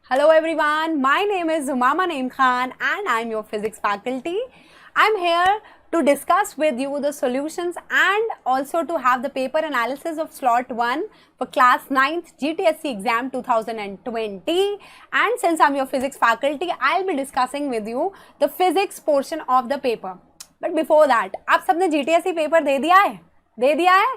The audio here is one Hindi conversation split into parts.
Hello everyone, my name is Umama Naeem Khan and I'm your physics faculty. I'm here to discuss with you the solutions and also to have the paper analysis of slot 1 for class 9th GTSC exam 2020. And since I'm your physics faculty, I'll be discussing with you the physics portion of the paper. But before that, आप सबने GTSC पेपर दे दिया है? दे दिया है?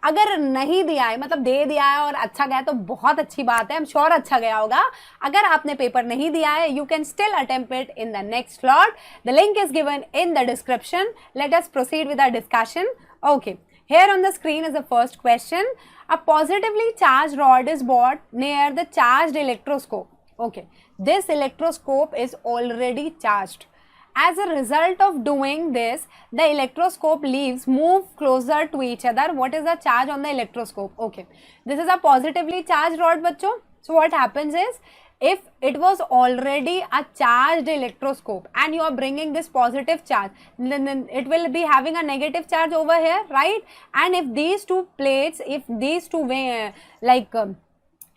अगर नहीं दिया है, मतलब दे दिया है और अच्छा गया तो बहुत अच्छी बात है. I'm sure अच्छा गया होगा. अगर आपने पेपर नहीं दिया है, you can still attempt it in the next slot. The link is given in the description. Let us proceed with our discussion. Okay. Here on the screen is the first question. A positively charged rod is brought near the charged electroscope. Okay. This electroscope is already charged. As a result of doing this, the electroscope leaves move closer to each other. What is the charge on the electroscope? Okay, this is a positively charged rod, bachcho. So what happens is, if it was already a charged electroscope and you are bringing this positive charge, then it will be having a negative charge over here, right? And if these two plates, if these two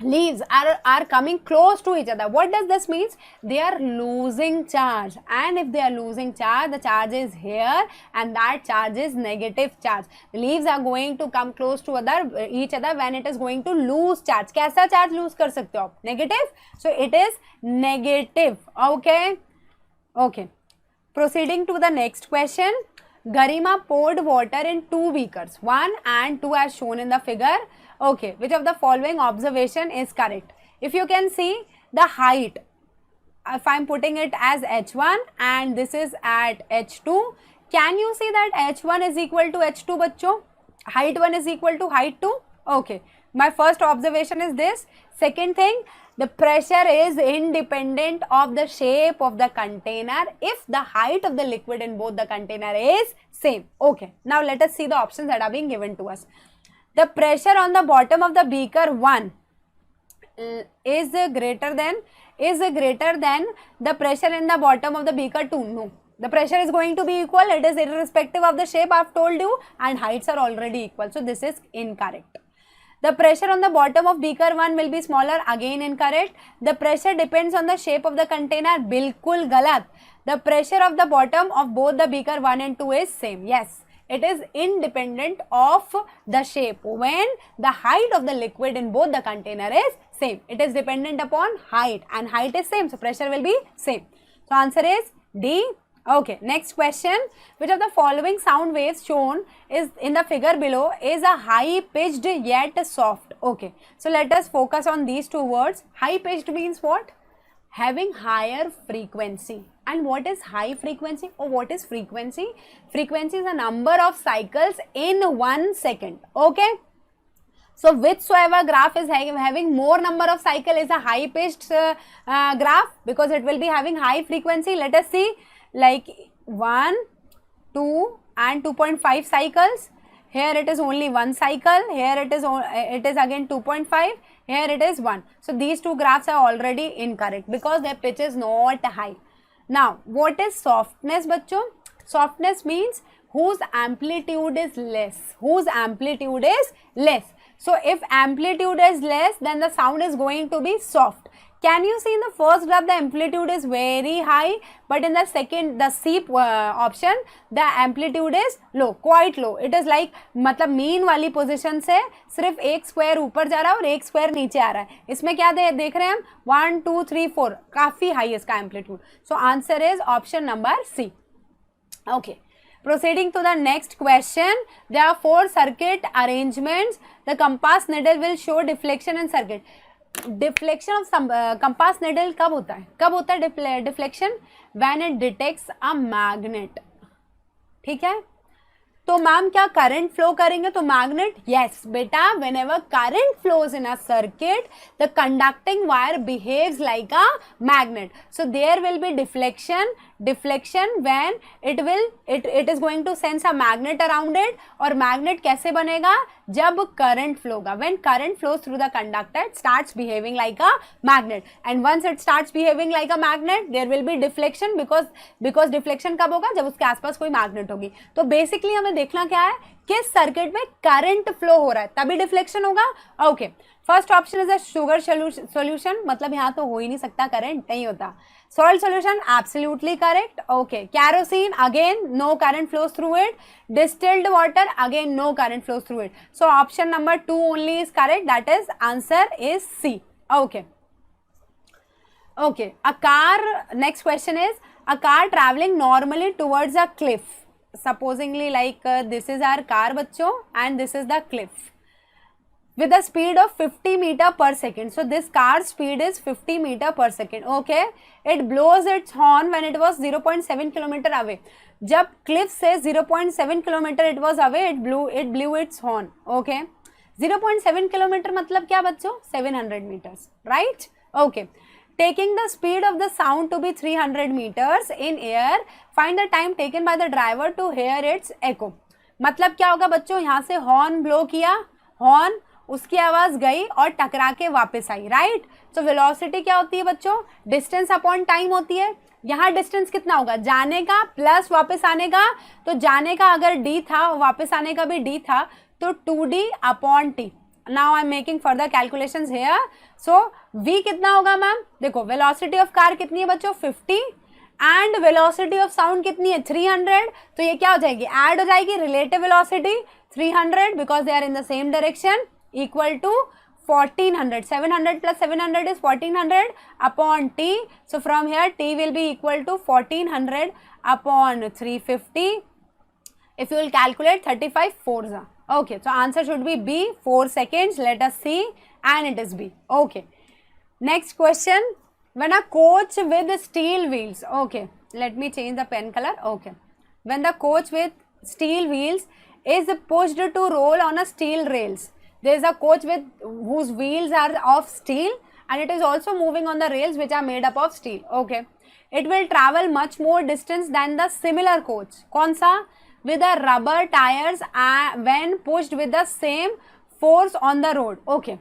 leaves are coming close to each other, what does this means? They are losing charge, and if they are losing charge, the charge is here and that charge is negative charge. The leaves are going to come close to each other when it is going to lose charge. कैसा charge lose कर सकते हो आप? Negative. So it is negative. Okay. Proceeding to the next question. Garima poured water in two beakers, 1 and 2 as shown in the figure. Okay, which of the following observation is correct? If you can see the height, if I am putting it as h1 and this is at h2, can you see that h1 is equal to h2, bachcho? Height 1 is equal to height 2? Okay, my first observation is this. Second thing, the pressure is independent of the shape of the container if the height of the liquid in both the container is same. Okay, now let us see the options that are being given to us. The pressure on the bottom of the beaker 1 is greater than the pressure in the bottom of the beaker 2. No, the pressure is going to be equal. It is irrespective of the shape I have told you, and heights are already equal. So this is incorrect. The pressure on the bottom of beaker 1 will be smaller. Again incorrect. The pressure depends on the shape of the container. Bilkul galat. The pressure of the bottom of both the beaker 1 and 2 is same. Yes. It is independent of the shape when the height of the liquid in both the container is same. It is dependent upon height, and height is same, so pressure will be same. So answer is D. Okay, next question. Which of the following sound waves shown is in the figure below is a high pitched yet soft? Okay, so let us focus on these two words. High pitched means what? Having higher frequency. And what is high frequency or what is frequency? Frequency is a number of cycles in 1 second. Okay. So whichsoever graph is having more number of cycle is a high pitched graph, because it will be having high frequency. Let us see, like 1, 2 and 2.5 cycles. Here it is only 1 cycle. Here it is again 2.5. Here it is 1. So these two graphs are already incorrect because their pitch is not high. Now, what is softness, bachcho? Softness means whose amplitude is less. Whose amplitude is less. So, if amplitude is less, then the sound is going to be soft. Can you see in the first graph the amplitude is very high, but in the second, the C option, the amplitude is low, quite low. It is like, मतलब mean वाली position से सिर्फ एक square ऊपर जा रहा है और एक square नीचे आ रहा है. इसमें क्या देख रहे हैं हम? 1, 2, 3, 4. काफी high है इसका amplitude. So answer is option number C. Okay. Proceeding to the next question, there are 4 circuit arrangements. The compass needle will show deflection in circuit. Deflection of compass needle कब होता है? Deflection when it detects a magnet. ठीक है? तो मैम क्या करंट फ्लो करेंगे तो मैग्नेट? यस बेटा, whenever current flows in a circuit, the conducting wire behaves like a magnet. So there will be deflection when it is going to sense a magnet around it. और magnet कैसे बनेगा? जब current flow होगा. When current flows through the conductor, it starts behaving like a magnet. And once it starts behaving like a magnet, there will be deflection because deflection कब होगा? जब उसके आसपास कोई magnet होगी. तो basically हमें देखना क्या है, किस सर्किट में करंट फ्लो हो रहा है, तभी डिफ्लेक्शन होगा। Okay, first option is a sugar solution, मतलब यहाँ तो हो ही नहीं सकता, करंट नहीं होता। Salt solution absolutely correct. Okay, kerosene again no current flows through it. Distilled water again no current flows through it. So option number 2 only is correct, that is answer is C. Okay, okay, a car, next question is a car traveling normally towards a cliff, supposingly like this is our car bachcho and this is the cliff, with a speed of 50 meter per second. So this car's speed is 50 meter per second. Okay, it blows its horn when it was 0.7 kilometer away. जब cliff से 0.7 kilometer it was away, it blew its horn. Okay, 0.7 kilometer मतलब क्या बच्चों, 700 meters, right? Okay, taking the speed of the sound to be 300 meters in air, find the time taken by the driver to hear its echo. मतलब क्या होगा बच्चों, यहाँ से हॉर्न ब्लो किया, हॉर्न, उसकी आवाज गई और टकरा के वापस आई, राइट? तो वेलोसिटी क्या होती है बच्चों, डिस्टेंस अपॉन टाइम होती है। यहाँ डिस्टेंस कितना होगा, जाने का प्लस वापस आने का, तो जाने का अगर d था, वापस आने का भी d था, तो 2d upon t। Now I am making further calculations here. So v कितना होगा मैम, देखो वेलोसिटी ऑफ कार कितनी है बच्चों, 50, एंड वेलोसिटी ऑफ साउंड कितनी है, 300, तो ये क्या हो जाएगी, ऐड हो जाएगी, relative velocity 300 because they are in the same direction, equal to 1400, 700 plus 700 is 1400 upon t. So from here t will be equal to 1400 upon 350. If you will calculate 35 fours are. Okay, so answer should be B, 4 seconds. Let us see, and it is B. Okay, next question. When a coach with steel wheels, okay, let me change the pen color. Okay, when the coach with steel wheels is pushed to roll on a steel rails, there is a coach with whose wheels are of steel and it is also moving on the rails which are made up of steel. Okay, it will travel much more distance than the similar coach. कौन सा, with the rubber tires when pushed with the same force on the road. Okay,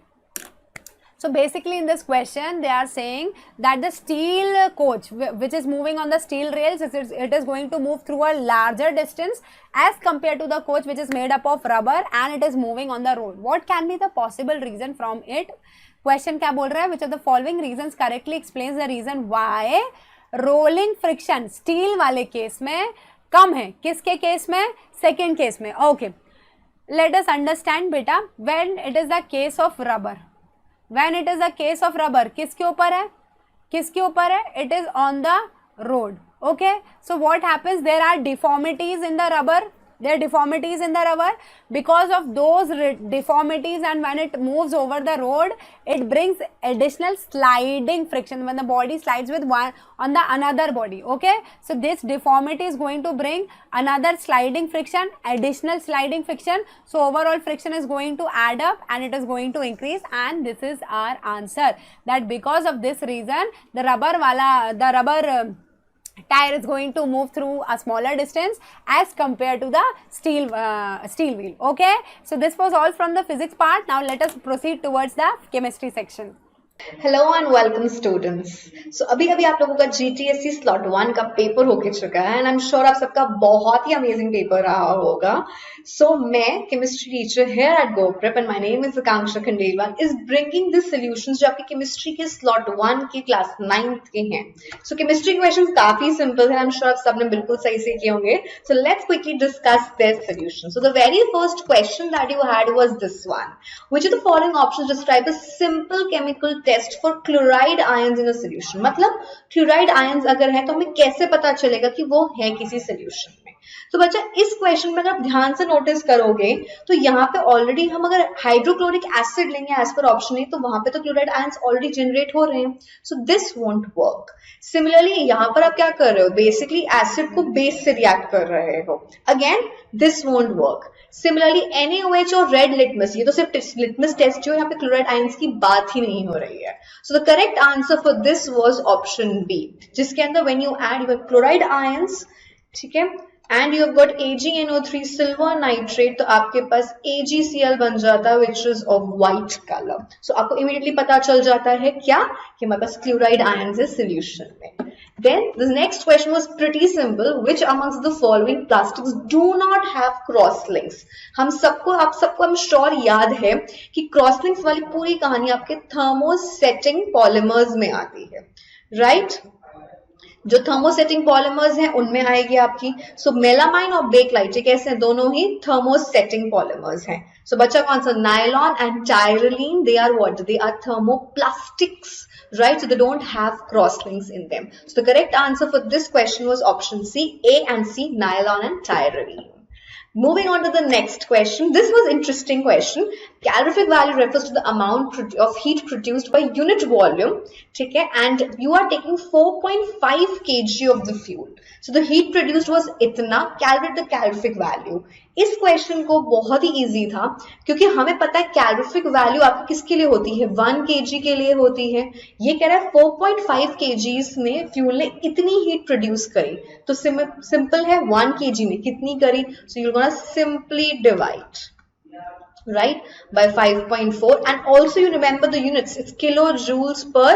so basically in this question they are saying that the steel coach which is moving on the steel rails, it is going to move through a larger distance as compared to the coach which is made up of rubber and it is moving on the road. What can be the possible reason from it? Question क्या बोल रहा है, which of the following reasons correctly explains the reason why rolling friction steel वाले केस में कम है, किसके केस में, सेकेंड केस में. ओके, लेट अस अंडरस्टैंड बेटा, when it is the case of rubber, when it is the case of rubber किसके ऊपर है, किसके ऊपर है, it is on the road. Okay, so what happens, there are deformities in the rubber, there are deformities in the rubber. Because of those deformities and when it moves over the road, it brings additional sliding friction when the body slides with one on the another body. Okay, so this deformity is going to bring another sliding friction, additional sliding friction, so overall friction is going to add up and it is going to increase, and this is our answer, that because of this reason the rubber tire is going to move through a smaller distance as compared to the steel wheel. Okay, so this was all from the physics part. Now let us proceed towards the chemistry section. Hello and welcome students. So अभी आप लोगों का जीटीएससी स्लॉट 1 का पेपर होके चुका है एंड आई एम श्योर आप सबका बहुत ही अमेजिंग पेपर रहा होगा. सो मैं chemistry teacher here eight GoPrep and my name is Akanksha Khandelwal is bringing this solutions जो आपके केमिस्ट्री के स्लॉट 1 के क्लास 9th के हैं. सो केमिस्ट्री के क्वेश्चंस काफी सिंपल है, आई एम श्योर आप सबने बिल्कुल सही से किए होंगे. So let's quickly discuss their solution. So the very first question that you had was this one, which of the following options describe a simple chemical test for chloride ions in a solution. मतलब क्लोराइड आयंस अगर है तो हमें कैसे पता चलेगा कि वो है किसी सॉल्यूशन में. तो बच्चा इस क्वेश्चन में अगर आप ध्यान से नोटिस करोगे तो यहाँ पे ऑलरेडी हम अगर हाइड्रोक्लोरिक एसिड लेंगे एज पर ऑप्शन ए, तो वहां पे तो क्लोराइड आयंस ऑलरेडी जनरेट हो रहे हैं. So this won't work. Similarly यहाँ पर आप क्या कर रहे हो, बेसिकली एसिड को बेस से रिएक्ट कर रहे हो. Again this won't work. Similarly NaOH और रेड लिटमस, ये तो सिर्फ लिटमस टेस्ट जो यहाँ पे क्लोराइड आयंस की बात ही नहीं हो रही है. So the correct answer for this was option b, जिसके अंदर when you add your chloride ions, ठीक है, and you have got AgNO3 silver nitrate, तो आपके पास AgCl बन जाता है which is of white colour. So आपको इमीडिएटली पता चल जाता है क्या कि हमारे पास क्लोराइड आयंस है सोल्यूशन में. Then the next question was pretty simple. Which amongst the following plastics do not have cross links? आप सबको I'm sure याद है कि cross links वाली पूरी कहानी आपके thermosetting polymers में आती है, right? जो थर्मोसेटिंग पॉलीमर्स हैं उनमें आएगी आपकी. सो मेलामाइन और बेकलाइट कैसे हैं? दोनों ही थर्मोसेटिंग पॉलीमर्स हैं. सो बच्चा कौन सा? Nylon and terylene, they are what? They are thermoplastics, right? So they don't have cross links in them. So the correct answer for this question was option C, A and C, nylon and tyrolene. Moving on to the next question. This was interesting question. Calorific value refers to the amount of heat produced by unit volume. ठीक है? And you are taking 4.5 kg of the fuel. So the heat produced was इतना. Calculate the calorific value. इस क्वेश्चन को बहुत ही इजी था क्योंकि हमें पता है कैलोरिफिक वैल्यू आपकी किसके लिए होती है? 1 kg के लिए होती है. ये कह रहा है 4.5 kgs में फ्यूल ने इतनी हीट प्रोड्यूस करी, तो सिंपल है 1 kg में कितनी करी. So you gonna simply divide, right, by 5.4 and also you remember the units, it's kilojoules per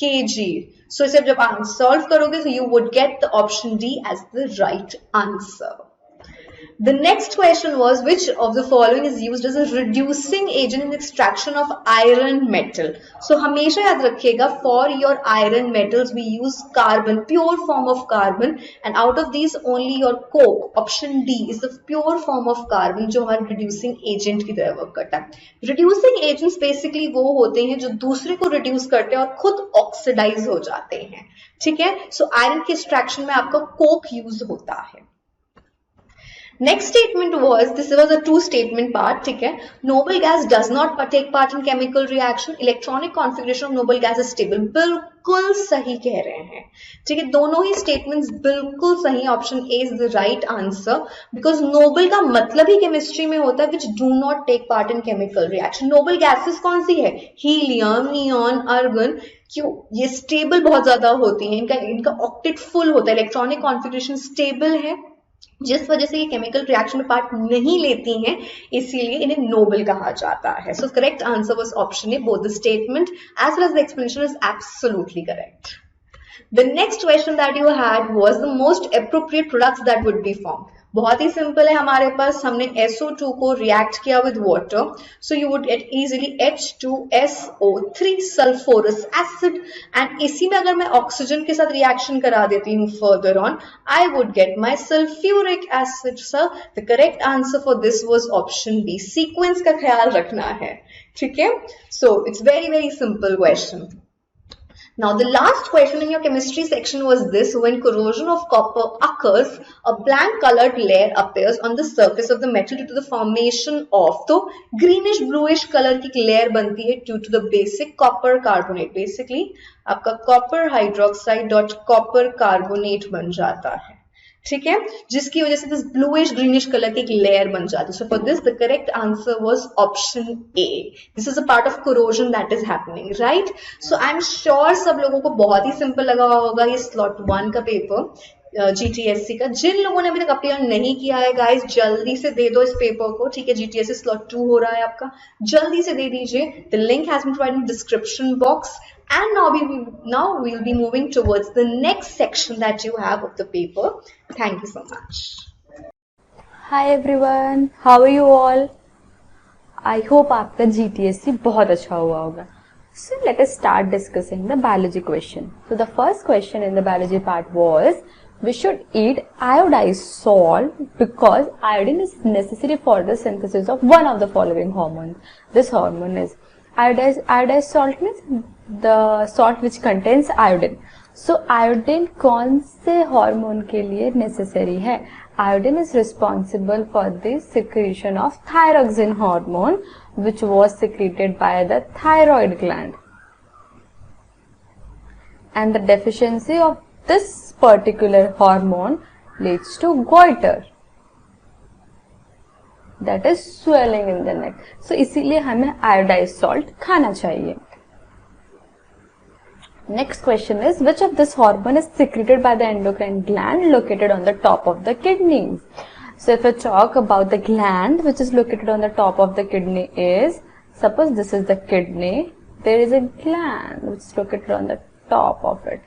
kg. So इसे जब आप सॉल्व करोगे so you would get the option D as the right answer. The next question was, which of the following is used as a reducing agent in extraction of iron metal? So हमेशा याद रखिएगा, for your iron metals we use carbon, pure form of carbon, and out of these only your coke, option D, is the pure form of carbon जो हमारे reducing agent की तरह वर्क करता है. Reducing agents basically वो होते हैं जो दूसरे को reduce करते हैं और खुद oxidize हो जाते हैं. ठीक है? So iron के extraction में आपका coke use होता है. Next statement was, this was a two statement part, ठीक है? Noble gas does not take part in chemical reaction. Electronic configuration of noble gas is stable. बिल्कुल सही कह रहे हैं. ठीक है? दोनों ही statements बिल्कुल सही. Option A is the right answer because noble का मतलब ही chemistry में होता है which do not take part in chemical reaction. Noble gases कौन सी है? Helium, neon, argon. क्यों? ये stable बहुत ज्यादा होती हैं. इनका octet full होता है. Electronic configuration stable है, जिस वजह से ये केमिकल रिएक्शन में पार्ट नहीं लेती हैं, इसीलिए इन्हें नोबल कहा जाता है. So correct answer was option A. Both the statement as well as the explanation is absolutely correct. The next question that you had was the most appropriate products that would be form. बहुत ही सिंपल है हमारे पास. हमने SO2 को रिएक्ट किया with water, so you would get easily H2SO3 sulphurous acid. And इसी में अगर मैं ऑक्सीजन के साथ रिएक्शन करा देती हूँ further on, I would get my sulphuric acid. Sir the correct answer for this was option B. Sequence का ख्याल रखना है. ठीक है? So it's very very simple question. Now the last question in your chemistry section was this: when corrosion of copper occurs, a blank colored layer appears on the surface of the metal due to the formation of, तो greenish bluish color की layer बनती है due to the basic copper carbonate. Basically आपका copper hydroxide dot copper carbonate बन जाता है. ठीक है? जिसकी वजह से दिस ब्लूइश ग्रीनिश कलर की एक लेयर बन जाती है. So for this the correct answer was option A. This is a part of corrosion that is happening, right? So I am sure सब लोगों को बहुत ही सिंपल लगा होगा ये स्लॉट 1 का पेपर GTSC का. जिन लोगों ने अभी तक अपीयर नहीं किया है गाइस, जल्दी से दे दो इस पेपर को. ठीक है? GTSC स्लॉट 2 हो रहा है आपका, जल्दी से दे दीजिए. The link has been provided in description box. And now we'll be moving towards the next section that you have of the paper. Thank you so much. Hi everyone, how are you all? I hope आपका GTSC बहुत अच्छा हुआ होगा. So let us start discussing the biology question. So the first question in the biology part was, we should eat iodized salt because iodine is necessary for the synthesis of one of the following hormones. This hormone is iodized salt means the salt which contains iodine. So iodine कौन से हार्मोन के लिए नेसेसरी है? Iodine is responsible for the secretion of thyroxine hormone which was secreted by the thyroid gland. And the deficiency of this particular hormone leads to goiter. That is swelling in the neck. So इसीलिए हमें iodized salt खाना चाहिए. Next question is, which of this hormone is secreted by the endocrine gland located on the top of the kidneys? So if I talk about the gland which is located on the top of the kidney is, suppose this is the kidney, there is a gland which is located on the top of it.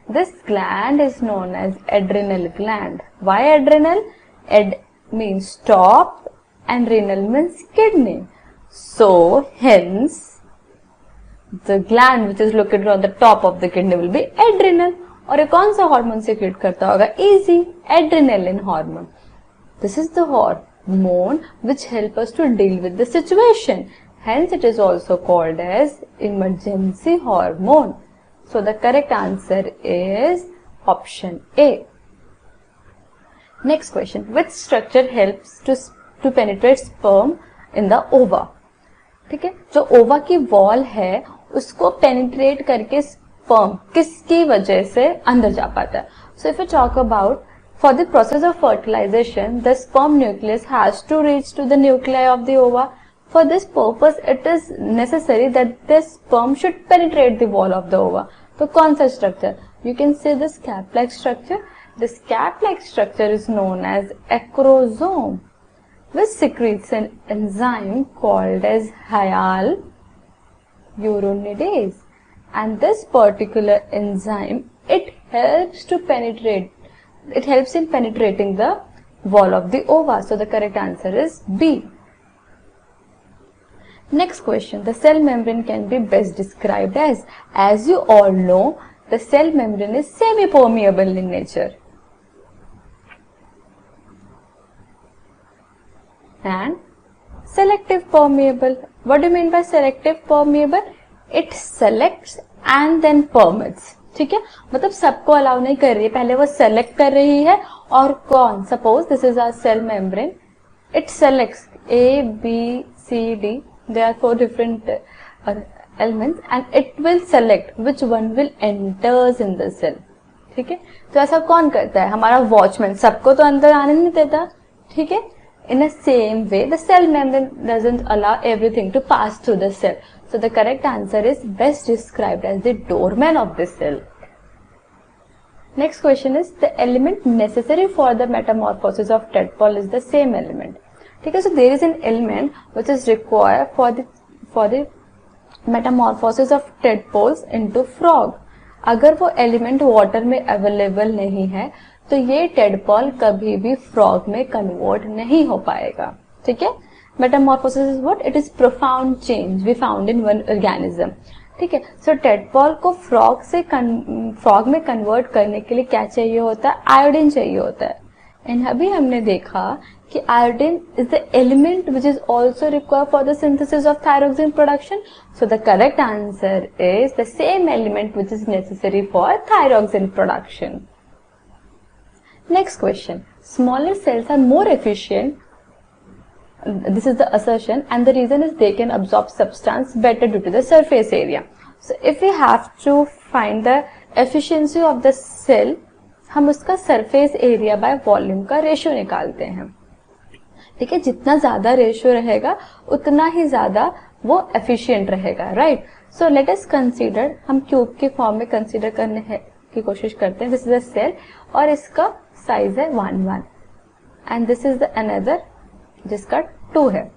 This gland is known as adrenal gland. Why adrenal? Ad means top and renal means kidney. So hence the gland which is located on the top of the kidney will be adrenal. और ये कौन सा हार्मोन secrete करता होगा? Easy, adrenaline hormone. This is the hormone which helps us to deal with the situation. Hence it is also called as emergency hormone. So the correct answer is option A. Next question, which structure helps to penetrate sperm in the ova? ठीक है, जो ओवा की वॉल है उसको पेनिट्रेट करके स्पर्म किसकी वजह से अंदर जा पाता है? So if you talk about for the process of fertilization the sperm nucleus has to reach to the nuclei of the ova. For this purpose it is necessary that the sperm should penetrate the wall of the ova. तो कौन सा structure? You can say this cap like structure. This cap like structure is known as acrosome, which secretes an enzyme called as hyaluronidase, and this particular enzyme it helps in penetrating the wall of the ova. So the correct answer is B. Next question, the cell membrane can be best described as you all know, the cell membrane is semi-permeable in nature and selective permeable. What do you mean by selective permeable? It selects and then permits. ठीक है, मतलब सबको अलाउ नहीं कर रही है, पहले वो सेलेक्ट कर रही है और कौन? Suppose this is our cell membrane, it selects A, B, C, D, there are 4 different elements and it will select which one will enters in the cell. ठीक है, तो ऐसा कौन करता है? हमारा वॉचमैन. सबको तो अंदर आने नहीं देता. ठीक है, in the same way the cell membrane doesn't allow everything to pass through the cell. So the correct answer is best described as the doorman of the cell. Next question is, the element necessary for the metamorphosis of tadpole is the same element. Okay, so there is an element which is required for the metamorphosis of tadpoles into frog. अगर वो element water में available नहीं है तो ये टेडपॉल कभी भी फ्रॉग में कन्वर्ट नहीं हो पाएगा. ठीक है, metamorphosis is what? It is profound change we found in one organism. ठीक है, सो टेडपॉल को फ्रॉग में कन्वर्ट करने के लिए क्या चाहिए होता है? आयोडीन चाहिए होता है. एंड अभी हमने देखा कि iodine is the element which is also required for the synthesis of thyroxine production. So the correct answer is the same element which is necessary for thyroxine production. Next question, smaller cells are more efficient, this is the assertion, and the reason is they can absorb substance better due to the surface area. So if we have to find the efficiency of the cell, हम उसका surface area by volume का रेशियो निकालते हैं. ठीक है, जितना ज्यादा रेशियो रहेगा उतना ही ज्यादा वो efficient रहेगा. Right, so let us consider, हम क्यूब के फॉर्म में कंसीडर करने की कोशिश करते हैं. दिस इज अ सेल और इसका साइज है 1 and this is the another जिसका 2 है.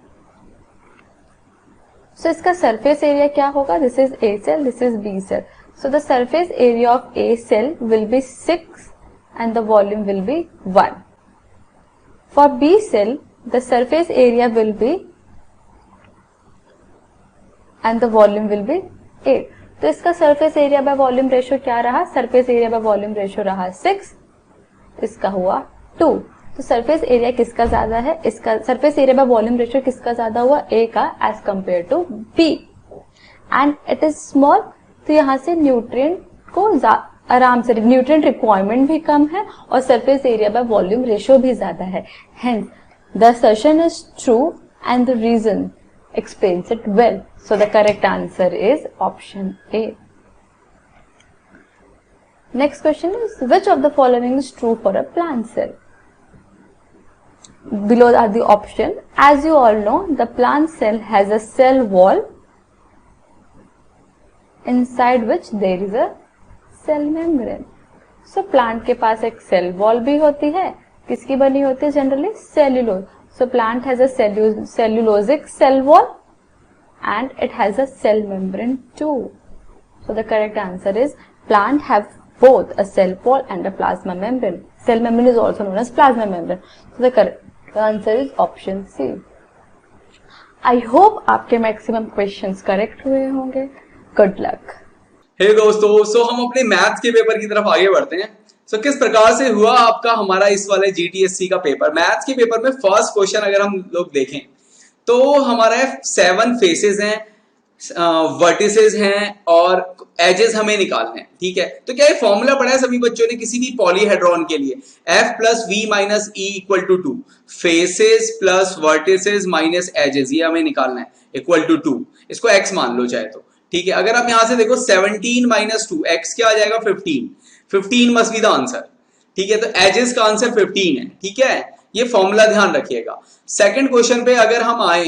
सो इसका सरफेस एरिया क्या होगा? This is A cell, this is B cell. So the surface area of A cell will be 6 and the volume will be 1. For B cell the surface area will be and the volume will be 8. तो इसका surface area by volume ratio क्या रहा? Surface area by volume ratio रहा 6, इसका हुआ 2. तो सरफेस एरिया किसका ज्यादा है? इसका surface area by volume ratio किसका ज्यादा हुआ? ए का as compare to B. And it is small, तो यहाँ से न्यूट्रिएंट को आराम से, न्यूट्रिएंट रिक्वायरमेंट भी कम है और surface area by volume ratio भी ज्यादा है. Hence the assertion is true and the reason explains it well. So the correct answer is option A. Next question is, which of the following is true for a plant cell? Below are the options. As you all know, the plant cell has a cell wall inside which there is a cell membrane. So plant के पास एक सेल वॉल भी होती है, किसकी बनी होती है generally, cellulose. So plant has a cellulosic cell wall and it has a cell membrane too. So the correct answer is plant have both a cell wall and a plasma membrane. Cell membrane is also known as plasma membrane. So the correct answer is option C. I hope आपके मैक्सिमम क्वेश्चंस करेक्ट हुए होंगे. Good luck. हे दोस्तों, सो हम अपने मैथ्स के पेपर की तरफ आगे बढ़ते हैं. सो किस प्रकार से हुआ आपका हमारा इस वाले जीटीएससी का पेपर. मैथ्स के पेपर में फर्स्ट क्वेश्चन अगर हम लोग देखें तो हमारा 7 फेसेस हैं, वर्टिसेस हैं और एजेस हमें निकालने हैं. ठीक है, तो क्या ये फॉर्मूला पढ़ा है सभी बच्चों ने किसी भी पॉलीहेड्रॉन के लिए, F plus V minus E equal to 2, faces plus vertices minus edges, ये हमें निकालना है, इक्वल टू 2. इसको x मान लो चाहे तो. ठीक है, अगर आप यहां से देखो 17 माइनस 2, x क्या आ जाएगा 15 मस्ट बी द आंसर. ठीक है, तो एजेस का आंसर 15 है. ठीक है, ये फॉर्मूला ध्यान रखिएगा. सेकंड क्वेश्चन पे अगर हम आए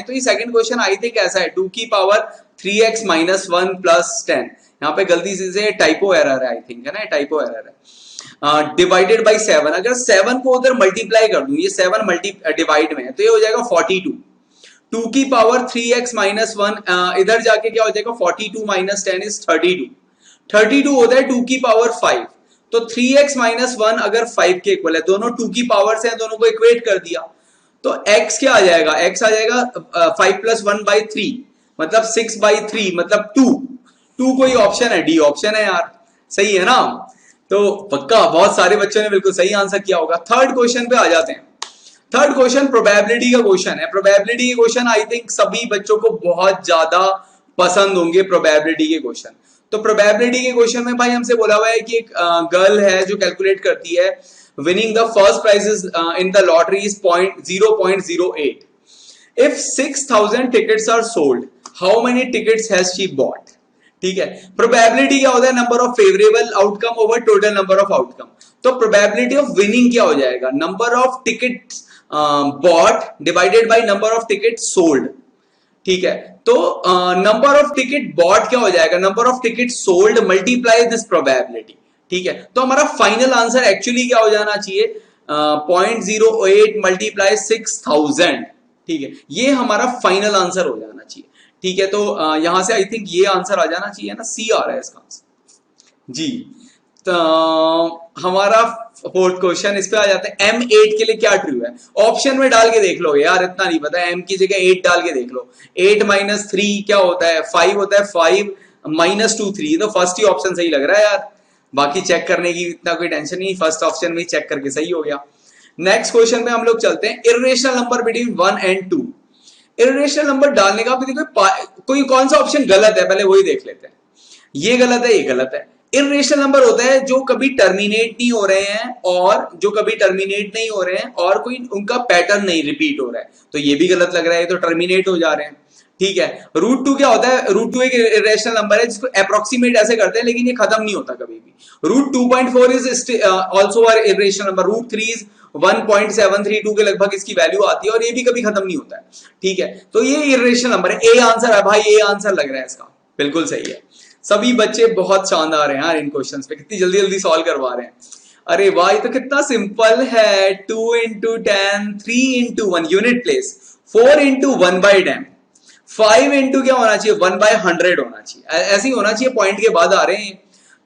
तो ये सेकंड क्वेश्चन आई थिंक ऐसा है 2 की पावर 3x माइनस 1 प्लस 10. यहाँ पे गलती से टाइपो एरर है, आई थिंक है ना, टाइपो एरर है. डिवाइडेड बाई 7, अगर 7 को उधर मल्टीप्लाई कर दूं, ये 7 डिवाइड में है तो ये हो जाएगा 42. 2 की पावर 3x माइनस 1 इधर जाके क्या हो जाएगा 42 माइनस 10 इज 32 होता है 2 की पावर 5. तो 3x माइनस 1 अगर 5 के इक्वल है, दोनों 2 की पावर से हैं, दोनों को इक्वेट कर दिया तो x क्या आ जाएगा, x आ जाएगा 5 प्लस 1 बाई 3 मतलब 6 बाई 3 मतलब 2 कोई ऑप्शन है, डी ऑप्शन है यार. सही है ना, तो पक्का बहुत सारे बच्चों ने बिल्कुल सही आंसर किया होगा. थर्ड क्वेश्चन पे आ जाते हैं. थर्ड क्वेश्चन प्रोबेबिलिटी का क्वेश्चन है. प्रोबेबिलिटी के क्वेश्चन आई थिंक सभी बच्चों को बहुत ज्यादा पसंद होंगे प्रोबेबिलिटी के क्वेश्चन. तो प्रोबेबिलिटी के क्वेश्चन में भाई हमसे बोला हुआ है कि एक गर्ल है जो कैलकुलेट करती है winning the first prizes in the lottery is 0.08. If 6000 tickets are sold, how many tickets has she bought. ठीक है, प्रोबेबिलिटी क्या होता है, number of favourable outcome over total number of outcome. तो प्रोबेबिलिटी ऑफ विनिंग क्या हो जाएगा, number of tickets bought divided by number of ticket sold. ठीक है, तो नंबर ऑफ टिकट बॉट क्या हो जाएगा, number of ticket sold multiply this probability. ठीक है, तो हमारा फाइनल आंसर एक्चुअली क्या हो जाना चाहिए, 0.08 मल्टीप्लाई 6000. ठीक है, ये हमारा फाइनल आंसर हो जाना चाहिए. ठीक है, तो यहां से आई थिंक ये आंसर आ जाना चाहिए ना, सी आ रहा है इसका आंसर जी. तो हमारा फोर्थ क्वेश्चन इस पे आ जाते हैं. M8 के लिए क्या ट्रू है, ऑप्शन में डाल के देख लो यार, इतना नहीं पता, M की जगह 8 डाल के देख लो. 8 माइनस 3 क्या होता है, 5 होता है. 5 माइनस 2 3, तो फर्स्ट ही ऑप्शन सही लग रहा है यार. बाकी चेक करने की इतना कोई टेंशन नहीं, फर्स्ट ऑप्शन में चेक करके सही हो गया. नेक्स्ट क्वेश्चन पे हम लोग चलते हैं. Irrational number between 1 and 2. Irrational number डालने का कोई कौन सा ऑप्शन गलत है, पहले वही देख लेते हैं. ये गलत है, ये गलत है. इर्रेशनल नंबर होता है जो कभी टर्मिनेट नहीं हो रहे हैं और कोई उनका पैटर्न नहीं रिपीट हो रहा है, तो ये भी गलत लग रहा है, तो टर्मिनेट हो जा रहे हैं. ठीक है, √2 क्या होता है, √2 एक इर्रेशनल नंबर है जिसको अप्रोक्सीमेट ऐसे करते हैं लेकिन ये खत्म नहीं होता कभी भी. √2.4 is also a irrational number. √3 is 1.732 के लगभग इसकी वैल्यू आती है और ये भी कभी खत्म नहीं होता है. ठीक है, तो ये इर्रेशनल नंबर है. ए आंसर है भाई, ए आंसर लग रहा है इसका, बिल्कुल सही है. सभी बच्चे बहुत शानदार हैं यार इन क्वेश्चंस पे, कितनी जल्दी जल्दी सॉल्व करवा रहे हैं. अरे वाह, ये तो कितना सिंपल है. 2 into 10, 3 into 1 unit place, 4 into 1/10, 5 into क्या होना चाहिए 1/100 होना चाहिए, ऐसे ही होना चाहिए, पॉइंट के बाद आ रहे हैं.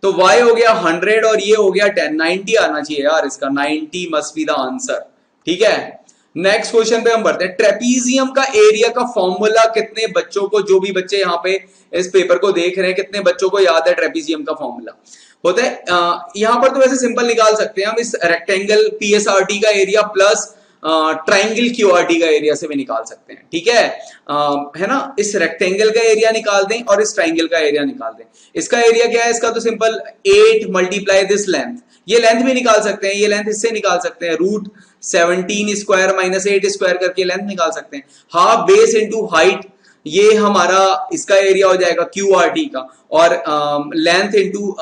तो y हो गया 100 और ये हो गया 10, 90 आना चाहिए यार इसका, 90 मस्ट बी द आंसर. ठीक है, नेक्स्ट क्वेश्चन पे हम बढ़ते हैं. ट्रेपीजियम का एरिया का फॉर्मूला कितने बच्चों को, जो भी बच्चे यहाँ पे इस पेपर को देख रहे हैं, कितने बच्चों को याद है ट्रेपीजियम का फॉर्मूला होता है. यहाँ पर तो वैसे सिंपल निकाल सकते हैं हम, इस रेक्टेंगल पीएसआरटी का एरिया प्लस ट्राइंगल क्यूआरटी का एरिया से भी निकाल सकते हैं. ठीक है ना, इस रेक्टेंगल का एरिया निकाल दें और इस ट्राइंगल का एरिया निकाल दें. इसका एरिया क्या है, इसका तो सिंपल 8 मल्टीप्लाई दिस लेंथ, ये लेंथ भी निकाल सकते हैं, ये लेंथ इससे निकाल सकते हैं, √17 स्क्वायर माइनस 8 स्क्वायर करके लेंथ निकाल सकते हैं. हाफ बेस इंटू हाइट, ये हमारा इसका एरिया हो जाएगा क्यूआरटी का, और लेंथ इंटू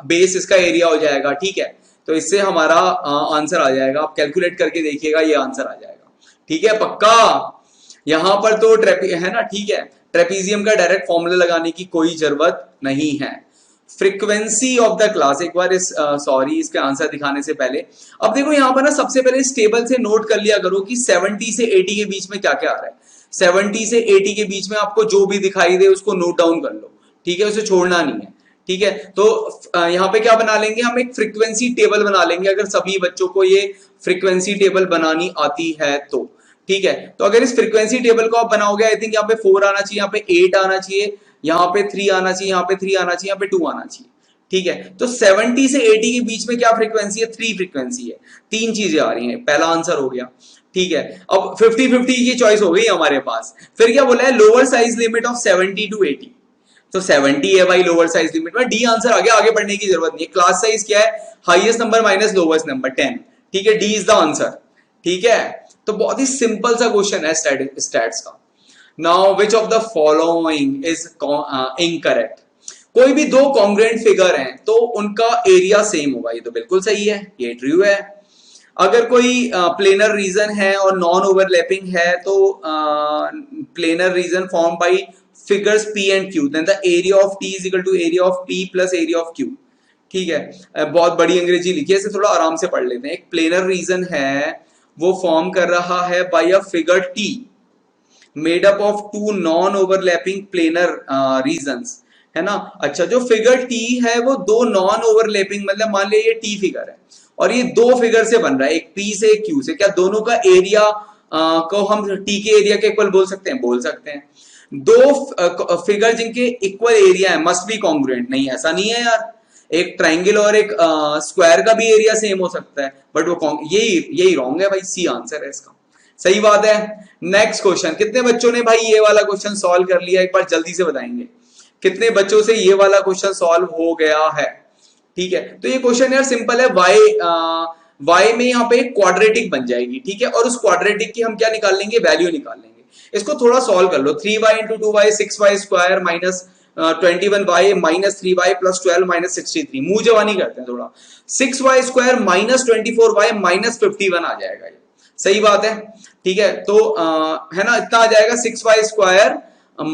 बेस इसका एरिया हो जाएगा. ठीक है, तो इससे हमारा आंसर आ जाएगा. आप कैलकुलेट करके देखिएगा, ये आंसर आ जाएगा. ठीक है, पक्का. यहां पर तो है ना. ठीक है, ट्रेपीजियम का डायरेक्ट फॉर्मूला लगाने की कोई जरूरत नहीं है. Frequency of the class. एक बार इस सॉरी इसका आंसर दिखाने से पहले अब देखो यहाँ पर ना सबसे पहले इस टेबल से नोट कर लिया करो कि 70 से 80 के बीच में क्या क्या आ रहा है। 70 से 80 के बीच में आपको जो भी दिखाई दे उसको नोट डाउन कर लो, ठीक है, उसे छोड़ना नहीं है, ठीक है। तो यहाँ पे क्या बना लेंगे हम, एक फ्रीक्वेंसी टेबल बना लेंगे, अगर सभी बच्चों को ये फ्रीक्वेंसी टेबल बनानी आती है तो, ठीक है। तो अगर इस फ्रीक्वेंसी टेबल को आप बनाओगे, आई थिंक यहाँ पे 4 आना चाहिए, यहाँ पे 8 आना चाहिए, यहाँ पे 3 आना चाहिए, यहाँ पे 3 आना चाहिए, यहाँ पे 2 आना चाहिए, ठीक है। तो 70 से 80 के बीच में क्या फ्रीक्वेंसी है, 3 फ्रीक्वेंसी है, 3 चीजें आ रही हैं, पहला आंसर हो गया, ठीक है। अब 50-50 की चॉइस हो गई हमारे पास। फिर क्या बोला है, lower size limit of 70 to 80, तो 70 है भाई लोअर साइज लिमिट में, डी आंसर आ गया, आगे बढ़ने की जरूरत नहीं है। क्लास साइज क्या है, highest number minus lowest number 10, ठीक है, डी इज द आंसर, ठीक है। तो बहुत ही सिंपल सा क्वेश्चन है स्टैट्स का। Now which of the following is incorrect, कोई भी दो कॉन्ग्रुएंट फिगर हैं तो उनका एरिया सेम होगा, ये तो बिल्कुल सही है, ये ट्रू है। अगर कोई प्लेनर रीजन है और नॉन ओवरलैपिंग है तो planar region form by figures P and Q, then the area of T is equal to area of P plus area of Q, ठीक है। बहुत बड़ी अंग्रेजी लिखी है, इसे थोड़ा आराम से पढ़ लेते हैं। एक प्लेनर रीजन है वो फॉर्म कर रहा है by a figure T made up of 2 non overlapping planar regions, है ना। अच्छा, जो फिगर T है वो 2 नॉन ओवरलैपिंग, मतलब मान लिया ये T फिगर है और ये 2 फिगर से बन रहा है, एक P से एक Q से, क्या दोनों का एरिया को हम T के एरिया के इक्वल बोल सकते हैं, बोल सकते हैं। दो फिगर जिनके इक्वल एरिया है मस्ट बी कॉन्ग्रुएंट, नहीं ऐसा नहीं है यार, एक ट्राइंगल और एक स्क्वायर का भी एरिया सेम हो सकता है, बट वो यही रॉन्ग है भाई, सी आंसर है इसका, सही बात है। नेक्स्ट क्वेश्चन, कितने बच्चों ने भाई ये वाला क्वेश्चन सॉल्व कर लिया, एक बार जल्दी से बताएंगे कितने बच्चों से ये वाला क्वेश्चन सॉल्व हो गया है, ठीक है। तो ये क्वेश्चन यार सिंपल है, y में यहाँ पे एक क्वाड्रेटिक बन जाएगी, ठीक है, और उस क्वाड्रेटिक की हम क्या निकाल लेंगे, वैल्यू निकाल लेंगे। इसको थोड़ा सॉल्व कर लो, 3y into 2y 6y square minus 21y minus 3y plus 12 minus 63, मुंह जवानी करते हैं थोड़ा, 6y square minus 24y minus 51 आ जाएगा, ये सही बात है, ठीक है। तो है ना, इतना आ जाएगा 6y square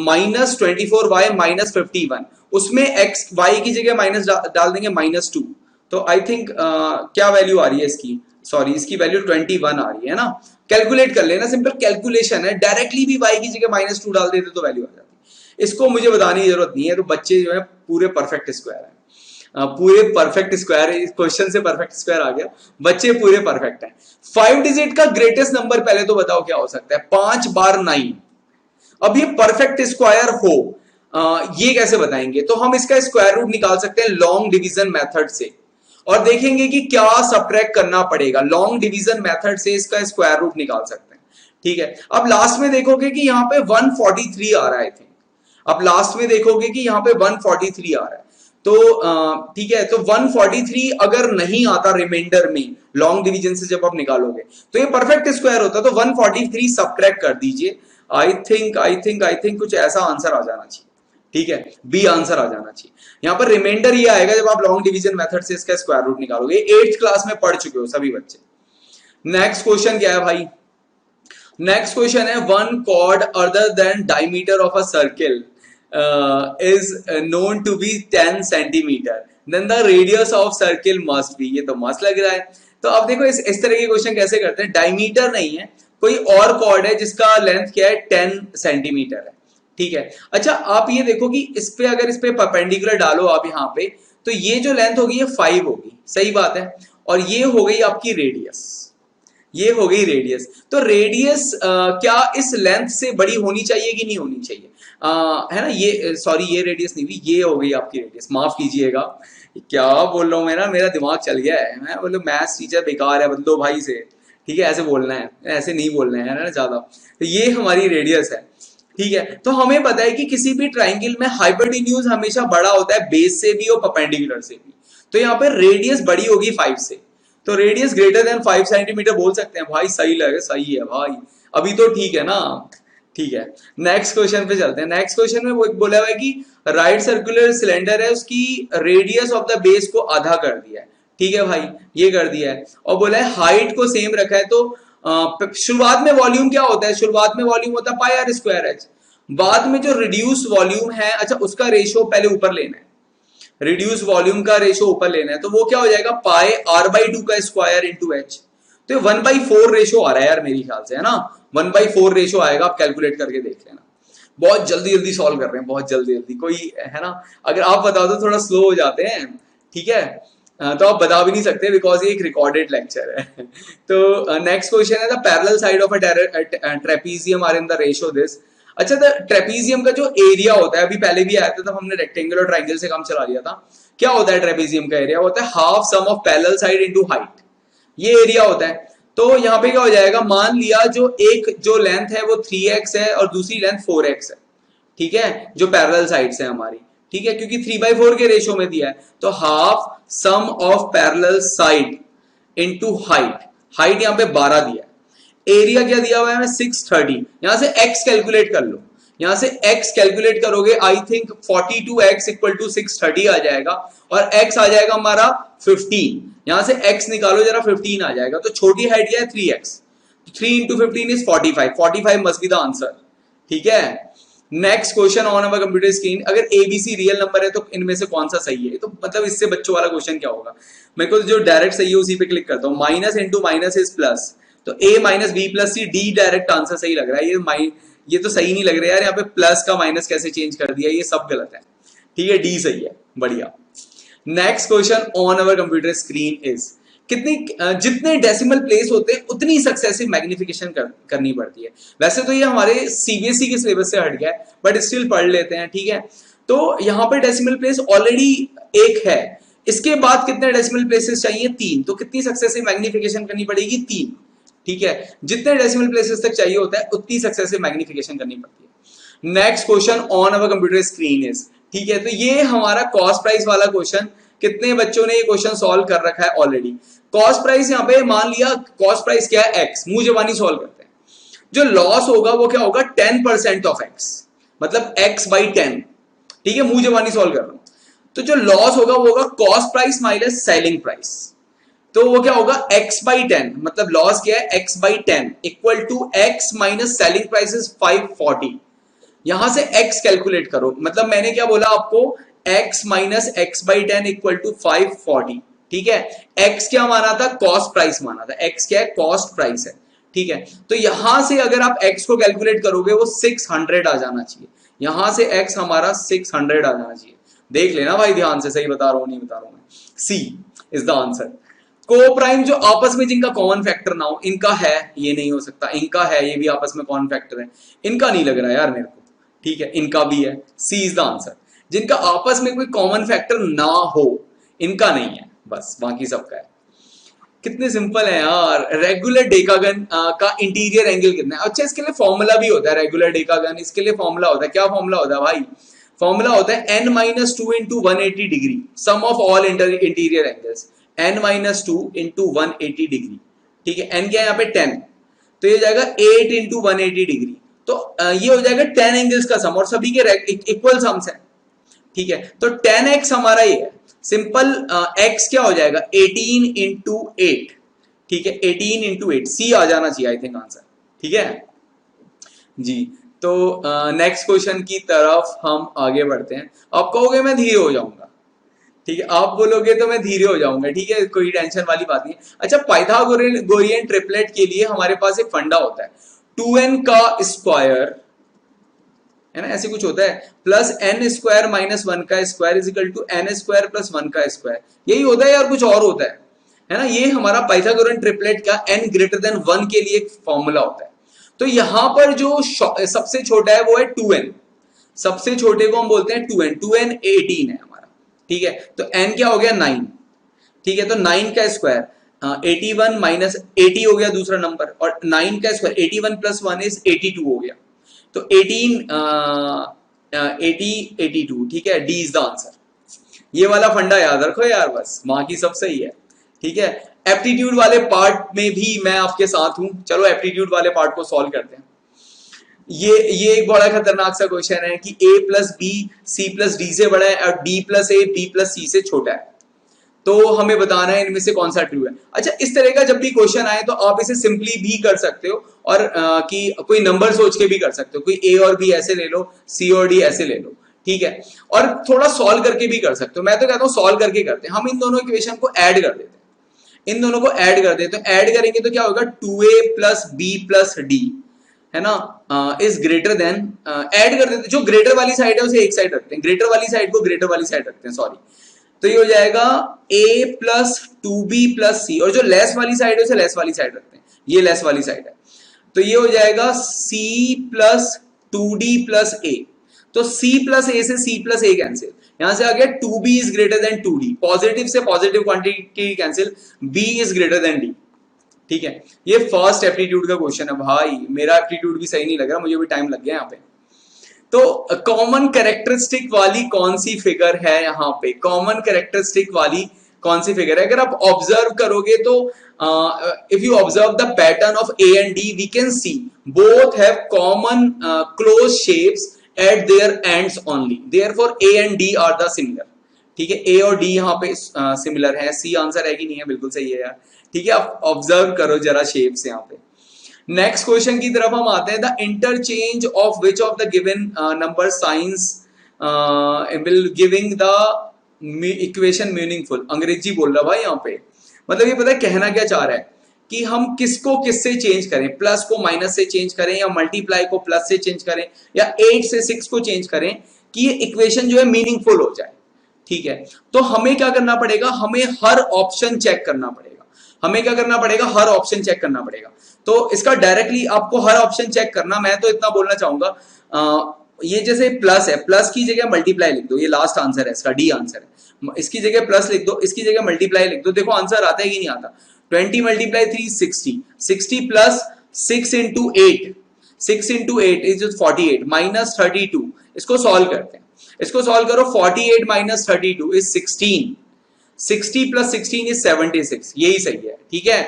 minus 24y minus 51, उसमें x y की जगह माइनस डाल देंगे -2, तो आई थिंक क्या वैल्यू आ रही है इसकी, सॉरी इसकी वैल्यू 21 आ रही है ना। कैलकुलेट कर लेना, सिंपल कैलकुलेशन है, डायरेक्टली भी y की जगह -2 डाल देते तो वैल्यू आ जाती। इसको मुझे बताने की जरूरत नहीं है, तो बच्चे जो है पूरे परफेक्ट स्क्वायर है, पूरे परफेक्ट स्क्वायर, इस क्वेश्चन से परफेक्ट स्क्वायर आ गया, बच्चे पूरे परफेक्ट हैं। 5 डिजिट का ग्रेटेस्ट नंबर पहले तो बताओ क्या हो सकता है, 5 बार 9। अब ये परफेक्ट स्क्वायर हो ये कैसे बताएंगे, तो हम इसका स्क्वायर रूट निकाल सकते हैं लॉन्ग डिवीजन मेथड से, और देखेंगे कि क्या सबट्रैक्ट करना पड़ेगा। लॉन्ग डिवीजन मेथड से इसका स्क्वायर रूट निकाल सकते हैं, ठीक है। अब लास्ट में देखोगे कि यहाँ पे 143 आ रहा है, अब लास्ट में देखोगे कि यहाँ पे 143 आ रहा है, तो ठीक है, तो 143 अगर नहीं आता रिमाइंडर में लॉन्ग डिवीजन से जब आप निकालोगे तो ये परफेक्ट स्क्वायर होता, तो 143 सबट्रैक्ट कर दीजिए। आई थिंक कुछ ऐसा आंसर आ जाना चाहिए, ठीक है, बी आंसर आ जाना चाहिए। यहां पर रिमाइंडर ये आएगा जब आप लॉन्ग डिवीजन मेथड से इसका स्क्वायर रूट निकालोगे, 8th क्लास में पढ़ चुके हो सभी बच्चे। नेक्स्ट क्वेश्चन क्या है भाई, नेक्स्ट क्वेश्चन है, one chord other than diameter of a circle is known to be 10 centimetre, then the radius of circle must be, ये तो मस्त लग रहा है। तो अब देखो इस तरह के क्वेश्चन कैसे करते हैं, डायमीटर नहीं है, कोई और कॉर्ड है जिसका लेंथ क्या है 10 सेंटीमीटर है, ठीक है। अच्छा आप ये देखो कि इस पे अगर इस पे परपेंडिकुलर डालो आप यहाँ पे, तो ये जो लेंथ होगी ये 5 होगी, सही बात है, और ये हो गई आपकी रेडियस, ये हो गई रेडियस। तो रेडियस क्या इस लेंथ से बड़ी होनी चाहिए कि नहीं होनी चाहिए, है ना, ये सॉरी ये रेडियस नहीं हुई, ये हो गई आपकी रेडियस, माफ कीजिएगा, क्या बोल रहा हूँ मैं ना, मेरा दिमाग चल गया है, मैं बोलो मैथ्स टीचर बेकार है, बदलो भाई से, ठीक है, ऐसे बोलना है, ऐसे नहीं बोलना है ना ज्यादा। तो ये हमारी रेडियस है, ठीक है। तो हमें पता है कि किसी भी ट्राइंगल में हाइपोटेन्यूज हमेशा बड़ा होता है बेस से भी और परपेंडिकुलर से भी, तो यहाँ पे रेडियस बड़ी होगी 5 से, तो रेडियस ग्रेटर देन 5 सेंटीमीटर बोल सकते हैं भाई, सही लगे, सही है भाई, अभी तो ठीक है ना, ठीक है। नेक्स्ट क्वेश्चन पे चलते हैं। नेक्स्ट क्वेश्चन में वो बोला हुआ है कि राइट सर्कुलर सिलेंडर है, उसकी रेडियस ऑफ द बेस को आधा कर दिया है, ठीक है भाई, ये कर दिया है, और बोला है हाइट को सेम रखा है। तो शुरुआत में वॉल्यूम क्या होता है, शुरुआत में वॉल्यूम होता है पाई आर स्क्वायर एच, बाद में जो रिड्यूस वॉल्यूम है, अच्छा उसका रेशियो पहले ऊपर लेना है, रिड्यूस वॉल्यूम का रेशो ऊपर लेना है, तो वो क्या हो जाएगा, पाई r/2 का स्क्वायर इंटू h। तो ये 1/4 रेशो आ रहा है यार मेरे ख्याल से, है ना, 1/4 रेशो आएगा, आप कैलकुलेट करके देख लेना। बहुत जल्दी जल्दी सॉल्व कर रहे हैं, बहुत जल्दी जल्दी, कोई है ना, अगर आप बता दो थोड़ा स्लो हो जाते हैं, ठीक है, तो आप बता भी नहीं सकते बिकॉज ये एक रिकॉर्डेड लेक्चर है। तो नेक्स्ट क्वेश्चन है, the parallel side of a trapezium are in the ratio this. अच्छा, द ट्रेपीजियम का जो एरिया होता है, अभी पहले भी आया था तब हमने रेक्टेंगल और ट्राइंगल से काम चला लिया था, क्या होता है ट्रेपीजियम का एरिया, होता है half sum of parallel side into height, ये एरिया होता है। तो यहाँ पे क्या हो जाएगा, मान लिया जो लेंथ है वो 3x है और दूसरी लेंथ 4x है, ठीक है, जो पैरेलल साइड्स है हमारी, ठीक है, क्योंकि 3/4 के रेशो में दिया है, तो half sum of parallel side into height, height यहाँ पे 12 दिया है, एरिया क्या दिया हुआ है 630, यहां से x कैलकुलेट कर लो, यहां से x कैलकुलेट करोगे, I think 42x equal to 630 आ जाएगा, और x आ जाएगा हमारा 15, यहां से x निकालो जरा, 15 आ जाएगा, तो छोटी हाइट क्या है 3x, 3 into 15 is 45 must be the answer, ठीक है। Next question on our computer screen, अगर ABC रियल नंबर है तो इनमें से कौन सा सही है, तो मतलब इससे बच्चों वाला क्वेश्चन क्या होगा, मेरे को जो डायरेक्ट सही है उसी पे क्लिक करता हूँ, minus into minus is plus, तो A minus B plus C, D direct answer सही लग रहा है, ये तो सही नहीं लग रहा है यार, यहाँ पे प्लस का माइनस कैसे चेंज कर दिया, ये सब गलत है, ठीक है, D सही है, बढ़िया। Next question on our computer screen is, जितने डेसिमल प्लेस होते हैं उतनी सक्सेसिव मैग्निफिकेशन करनी पड़ती है। वैसे तो ये हमारे CBSE के सिलेबस से हट गया है, बट स्टिल पढ़ लेते हैं, ठीक है। तो यहाँ पे डेसिमल प्लेस ऑलरेडी एक है, इसके बाद कितने डेसिमल प्लेसेस चाहिए, 3, तो कितनी सक्सेसिव मैग्निफिकेशन करनी पड़ेगी, 3, ठीक है, जितने डेसिमल प्लेसेस तक चाहिए होता है उतनी सक्सेसिव मैग्निफिकेशन करनी पड़ती है। Next question on our computer screen is, ठीक है, तो ये हमारा कॉस्ट प्राइस वाला क्वेश्चन, कितने बच्चों ने ये क्वेश्चन सॉल्व कर रखा है ऑलरेडी। कॉस्ट प्राइस यहाँ पे मान लिया, कॉस्ट प्राइस क्या है x, मुंह जबानी सॉल्व करते हैं, जो लॉस होगा वो क्या होगा 10% ऑफ x, मतलब x/10, ठीक है, मुंह जबानी सॉल्व कर रहा हूं, तो जो लॉस होगा वो होगा cost price minus selling price, तो वो क्या होगा x/10, मतलब लॉस क्या है x/10 equal to x minus selling price is 540, यहां से x कैलकुलेट करो, मतलब मैंने क्या बोला आपको, x minus x/10 equal to 540, ठीक है, x क्या माना था, कॉस्ट प्राइस माना था, x क्या है, कॉस्ट प्राइस है, ठीक है, तो यहां से अगर आप x को कैलकुलेट करोगे वो 600 आ जाना चाहिए, यहां से x हमारा 600 आ जाना चाहिए, देख लेना भाई ध्यान से, सही बता रहा हूं नहीं बता रहा हूं मैं, C इज द आंसर। को प्राइम जो आपस में जिनका कॉमन फैक्टर ना हो, इनका है, ये नहीं हो सकता, इनका है, ये भी आपस में कॉमन फैक्टर है, इनका नहीं लग रहा यार मेरे को, ठीक है, इनका भी है, C इज द आंसर। जिनका आपस में कोई कॉमन फैक्टर ना हो, इनका नहीं है, बस बाकी सबका है। कितने सिंपल है यार। रेगुलर डेकागन का इंटीरियर एंगल कितना है, अच्छा इसके लिए फॉर्मूला भी होता है, रेगुलर डेकागन, इसके लिए फॉर्मूला होता है, क्या फॉर्मूला होता है भाई, फॉर्मूला होता है n-2 into 180 degree, sum of all interior angles, n-2 into 180 degree, ठीक है, n क्या है यहाँ पे 10, तो ये जाएगा 8 इंटू 180 डिग्री, तो ये हो जाएगा 10 एंगल्स का सम, और सभी के इक्वल सम्स है, ठीक है, तो 10x हमारा ये है, सिंपल x क्या हो जाएगा 18 इंटू 8, ठीक है, 18 इंटू 8, C आ जाना चाहिए आई थिंक आंसर, ठीक है जी। तो नेक्स्ट क्वेश्चन की तरफ हम आगे बढ़ते हैं। आप कहोगे मैं धीरे हो जाऊंगा, ठीक है, आप बोलोगे तो मैं धीरे हो जाऊंगा, ठीक है, कोई टेंशन वाली बात नहीं। अच्छा, पाइथागोरियन ट्रिपलेट के लिए हमारे पास एक फंडा होता है, 2n का स्क्वायर, है ना, ऐसे कुछ होता है, प्लस n स्क्वायर माइनस 1 का square is equal to n square plus 1 का स्क्वायर, यही होता है यार, कुछ और होता है ना, ये हमारा पाइथागोरियन ट्रिपलेट का n ग्रेटर देन 1 के लिए एक फॉर्मूला होता है। तो यहां पर जो सबसे छोटा है वो है 2n, सबसे छोटे को हम बोलते हैं 2n 18 है हमारा, ठीक है, तो n क्या हो गया 9, ठीक है, तो 9 का स्क्वायर 81 माइनस 80 हो गया दूसरा नंबर, और 9 का स्क्वायर 81 प्लस 1 इज 82 हो गया, तो 82, ठीक है, D इज द आंसर। ये वाला फंडा याद रखो यार, बस बाकी सब सही है, ठीक है। एप्टीट्यूड वाले पार्ट में भी मैं आपके साथ हूं, चलो एप्टीट्यूड वाले पार्ट को सॉल्व करते हैं। ये एक बड़ा खतरनाक सा क्वेश्चन है कि a plus b c plus d से बड़ा है और b plus a b plus c से छोटा है, तो हमें बताना है इनमें से कौन सा ट्रू है। अच्छा, इस तरह का जब भी क्वेश्चन आए तो आप इसे सिंपली भी कर सकते हो, और कि कोई नंबर सोच के भी कर सकते हो, कोई a और b ऐसे ले लो, c और d ऐसे ले लो, ठीक है, और थोड़ा सॉल्व करके भी कर सकते हो। मैं तो कहता हूं सॉल्व करके करते हैं। हम इन दोनों इक्वेशन को ऐड कर देते हैं, इन दोनों को ऐड कर देते हैं। ऐड करेंगे तो क्या होगा, 2a plus B plus D, है ना, इज ग्रेटर देन, ऐड कर देते, जो ग्रेटर वाली साइड है उसे एक साइड रखते हैं, ग्रेटर वाली साइड को ग्रेटर वाली साइड रखते हैं, सॉरी। तो ये हो जाएगा a प्लस 2b प्लस सी, और जो लेस वाली साइड है उसे लेस वाली साइड रखते हैं, ये लेस वाली साइड है। तो ये हो जाएगा c plus 2d plus a। तो c प्लस a से c प्लस a कैंसिल, यहां से आ गया 2b is greater than 2d, positive से positive quantity cancel, b is greater than d। ठीक है, ये फर्स्ट एप्टीट्यूड का क्वेश्चन है। भाई मेरा एप्टीट्यूड भी सही नहीं लग रहा, मुझे भी टाइम लग गया यहाँ पे। तो कॉमन कैरेक्टरिस्टिक वाली कौन सी फिगर है यहाँ पे, कॉमन कैरेक्टरिस्टिक वाली कौन सी फिगर है? अगर आप ऑब्जर्व करोगे तो if you observe the pattern of A and D, we can see both have common close shapes at their ends only, therefore A and D are the similar. ठीक है, ए और डी यहाँ पे सिमिलर है। सी आंसर है कि नहीं है? बिल्कुल सही है यार। ठीक है, आप ऑब्जर्व करो जरा शेप्स यहाँ पे। नेक्स्ट क्वेश्चन की तरफ हम आते हैं। The interchange of which of the given number science will giving the equation meaningful. अंग्रेजी बोल रहा भाई यहाँ पे, मतलब ये पता है कहना क्या चाह रहा है कि हम किसको किससे चेंज करें, प्लस को माइनस से चेंज करें, या मल्टीप्लाई को प्लस से चेंज करें, या 8 से 6 को चेंज करें कि ये इक्वेशन जो है मीनिंगफुल हो जाए। ठीक है, तो हमें क्या करना पड़ेगा, हमें हर ऑप्शन चेक करना पड़ेगा। हमें क्या करना पड़ेगा, हर ऑप्शन चेक करना पड़ेगा। तो इसका डायरेक्टली आपको हर ऑप्शन चेक करना, मैं तो इतना बोलना चाहूंगा, ये जैसे प्लस है, प्लस की जगह मल्टीप्लाई लिख दो, ये लास्ट आंसर है इसका, डी आंसर है। इसकी जगह प्लस लिख दो, इसकी जगह मल्टीप्लाई लिख दो, देखो आंसर आता है कि नहीं आता। 20 multiply 3 60, 60 plus 6 into 8, 6 into 8 is 48 minus 32। इसको सॉल्व करते हैं, इसको सॉल्व करो। 48 माइनस 32 इज 16, 60 प्लस 16 इज 76, यही सही है। ठीक है,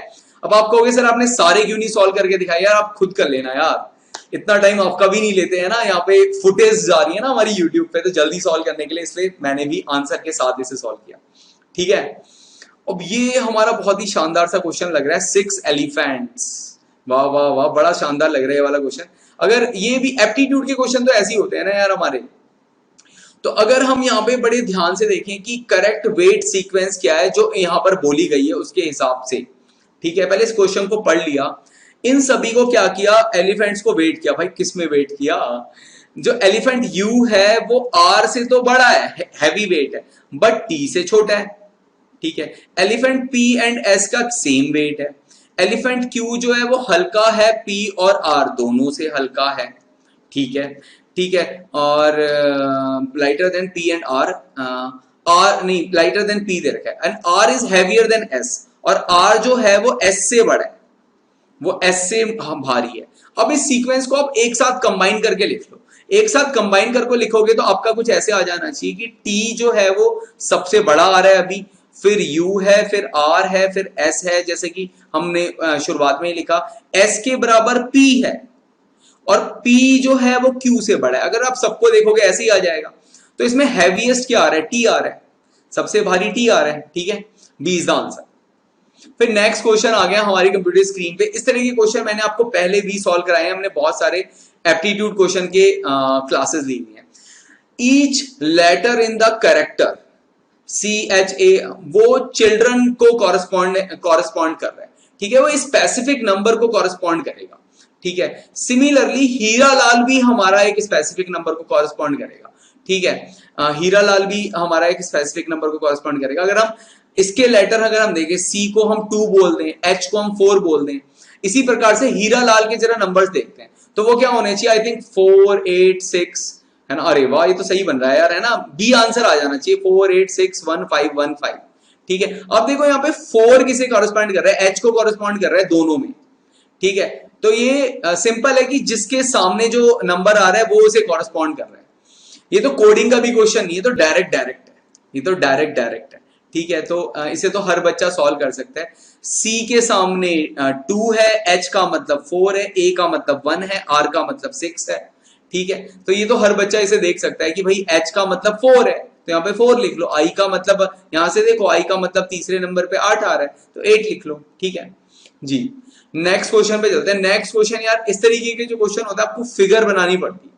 अब आप कहोगे सर आपने सारे क्यों नहीं सॉल्व करके दिखाए? यार आप खुद कर लेना यार, इतना टाइम आपका भी नहीं लेते हैं ना, यहाँ पे फुटेज जा रही है ना हमारी यूट्यूब पे, तो जल्दी सॉल्व करने के लिए इसलिए मैंने भी आंसर के साथ इसे सॉल्व किया। ठीक है, अब ये हमारा बहुत ही शानदार सा क्वेश्चन लग रहा है, 6 एलिफेंट्स। वाह वाह वाह, बड़ा शानदार लग रहा है ये वाला क्वेश्चन। अगर ये भी एप्टीट्यूड के क्वेश्चन तो ऐसे ही होते हैं ना यार हमारे। तो अगर हम यहाँ पे बड़े ध्यान से देखें कि करेक्ट वेट सीक्वेंस क्या है जो यहाँ पर बोली गई है उसके हिसाब से। ठीक है, पहले इस क्वेश्चन को पढ़ लिया। इन सभी को क्या किया, एलिफेंट्स को वेट किया। भाई किस में वेट किया? जो एलिफेंट यू है वो आर से तो बड़ा है, हैवी वेट है, बट टी से छोटा है। ठीक है, एलिफेंट पी एंड एस का सेम वेट है। एलिफेंट क्यू जो है वो हल्का है, पी और आर दोनों से हल्का है। ठीक है, ठीक है, और lighter than P and R, R नहीं, लाइटर देन पी दे रखा है, and R is heavier than S, और आर जो है वो एस से बड़ा है, वो एस से भारी है। अब इस सीक्वेंस को आप एक साथ कंबाइन करके लिख लो। एक साथ कंबाइन करके लिखोगे तो आपका कुछ ऐसे आ जाना चाहिए कि टी जो है वो सबसे बड़ा आ रहा है अभी, फिर U है, फिर R है, फिर S है, जैसे कि हमने शुरुआत में लिखा, S के बराबर P है, और P जो है वो Q से बड़ा है। अगर आप सबको देखोगे ऐसे ही आ जाएगा। तो इसमें हैवीएस्ट क्या आ रहा है? T आ रहा है, सबसे भारी T आ रहा है। ठीक है, B इज द आंसर। फिर नेक्स्ट क्वेश्चन आ गया हमारी कंप्यूटर स्क्रीन पे। इस तरह के क्वेश्चन मैंने आपको पहले भी सॉल्व कराए हैं, हमने बहुत सारे एप्टीट्यूड क्वेश्चन के क्लासेस ली हुई हैं। Each letter in the character CHA वो चिल्ड्रन को कॉरेस्पॉन्ड कर रहा है। ठीक है, वो स्पेसिफिक नंबर को कॉरेस्पॉन्ड करेगा। ठीक है, सिमिलरली हीरा लाल भी हमारा एक स्पेसिफिक नंबर को कॉरेस्पॉन्ड करेगा। ठीक है, हीरा लाल भी हमारा एक स्पेसिफिक नंबर को कॉरेस्पॉन्ड करेगा। अगर हम इसके लेटर अगर हम देखें, C को हम 2 बोल दें, H को हम 4 बोल दें, इसी प्रकार से हीरा लाल के जरा नंबर्स देखते हैं तो वो क्या होने चाहिए? आई थिंक 4 8 6 है ना। अरे वाह, ये तो सही बन रहा है यार, है ना। बी आंसर आ जाना चाहिए, 4 8 6 1 5 1 5। ठीक है, अब देखो यहाँ पे 4 किसे कॉरेस्पॉन्ड कर रहा है? H को कॉरेस्पॉन्ड कर रहा है दोनों में। ठीक है, तो ये सिंपल है कि जिसके सामने जो नंबर आ रहा है वो उसे कॉरेस्पॉन्ड कर रहा है। ये तो कोडिंग का भी क्वेश्चन नहीं है, तो डायरेक्ट है, ये तो डायरेक्ट है। ठीक है, तो इसे तो हर बच्चा सॉल्व कर सकता है। C के सामने 2 है, H का मतलब 4 है, A का मतलब 1 है, R का मतलब 6 है। ठीक है, तो ये तो हर बच्चा इसे देख सकता है कि भाई H का मतलब 4 है, तो यहाँ पे 4 लिख लो। I का मतलब, यहां से देखो I का मतलब तीसरे नंबर पे 8 आ रहा है, तो 8 लिख लो। ठीक है जी, नेक्स्ट क्वेश्चन पे चलते हैं। नेक्स्ट क्वेश्चन यार, इस तरीके के जो क्वेश्चन होता है आपको फिगर बनानी पड़ती है।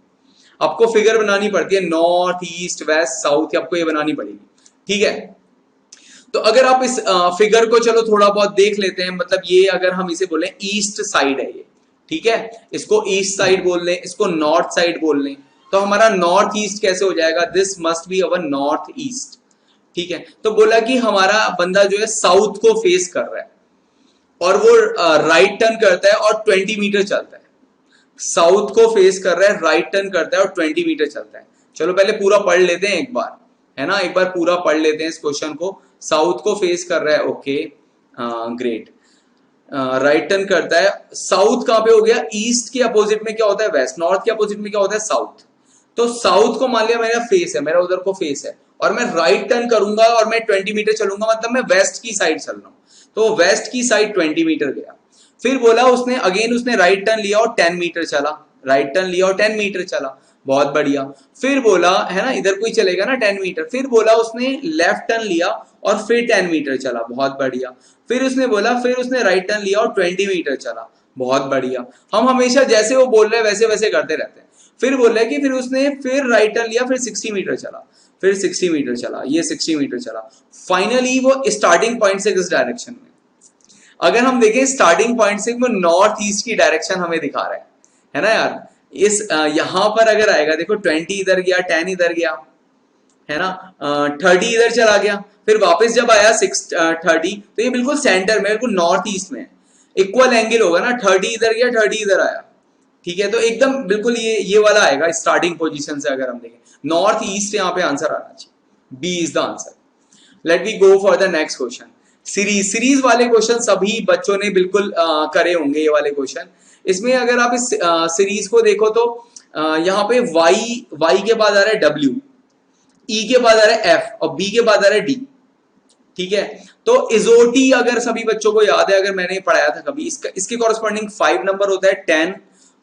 आपको फिगर बनानी पड़ती है, नॉर्थ ईस्ट वेस्ट साउथ, आपको ये बनानी पड़ेगी, ठीक है। तो अगर आप इस फिगर को चलो थोड़ा बहुत देख लेते हैं, मतलब ये अगर हम इसे बोलें ईस्ट साइड है ये, ठीक है, इसको ईस्ट साइड बोल लें, इसको नॉर्थ साइड बोल लें, तो हमारा नॉर्थ ईस्ट कैसे हो जाएगा, this must be our north east, ठीक है। तो बोला कि हमारा बंदा जो है साउथ को फेस कर रहा है और वो राइट टर्न करता है और 20 मीटर चलता है, साउथ को फेस कर रहा है, राइट टर्न करता है और 20 मीटर चलता है। चलो पहले पूरा पढ़ लेते हैं एक बार, है ना, एक बार पूरा पढ़ लेते हैं इस क्वेश्चन को। साउथ को फेस कर रहा है, ओके ग्रेट, राइट टर्न करता है, साउथ कहां पे हो गया, ईस्ट के अपोजिट में क्या होता है वेस्ट, नॉर्थ के अपोजिट में क्या होता है साउथ। तो साउथ को मान लिया मेरा फेस है, मेरा उधर को फेस है, और मैं राइट टर्न करूंगा और मैं 20 मीटर चलूंगा, मतलब मैं वेस्ट की साइड चल रहा हूं, तो वेस्ट की साइड 20 मीटर गया। फिर बोला उसने अगेन उसने राइट टर्न लिया और 10 मीटर चला, राइट टर्न लिया और 10 मीटर चला, बहुत बढ़िया। फिर बोला, है ना, इधर कोई चलेगा ना 10 मीटर, फिर बोला उसने लेफ्ट टर्न लिया और फिर 10 मीटर चला, बहुत बढ़िया। फिर उसने बोला फिर उसने राइट टर्न लिया और 20 मीटर चला, बहुत बढ़िया। हम हमेशा जैसे वो बोल रहे हैं वैसे वैसे करते रहते हैं। फिर बोल रहे हैं कि फिर उसने फिर राइट टर्न लिया, फिर 60 मीटर चला, फिर 60 मीटर चला, ये 60 मीटर चला, फाइनली वो स्टार्टिंग पॉइंट से किस डायरेक्शन में, अगर हम देखें स्टार्टिंग पॉइंट से वो नॉर्थ ईस्ट की डायरेक्शन हमें दिखा रहा है ना यार। इस यहां पर अगर आएगा, देखो 20 इधर गया, 10 इधर गया, है ना, 30 इधर चला गया, फिर वापस जब आया 30, तो ये बिल्कुल सेंटर में, बिल्कुल नॉर्थ ईस्ट में इक्वल एंगल होगा ना, 30 इधर गया 30 इधर आया, ठीक है। तो एकदम बिल्कुल ये वाला आएगा स्टार्टिंग पोजीशन से। अगर हम देखें नॉर्थ ईस्ट, यहाँ पे आंसर आना चाहिए, B is the answer. Let we go for the next question. Series वाले क्वेश्चन सभी बच्चों ने बिल्कुल करे होंगे ये वाले क्वेश्चन। इसमें अगर आप इस सीरीज को देखो तो यहाँ पे y के बाद आ रहा है w, e के बाद आ रहा है f और b के बाद आ रहा है d, ठीक है। तो इजोटी अगर सभी बच्चों को याद है, अगर मैंने पढ़ाया था कभी, इसके कॉरस्पॉन्डिंग 5 नंबर होता है, 10,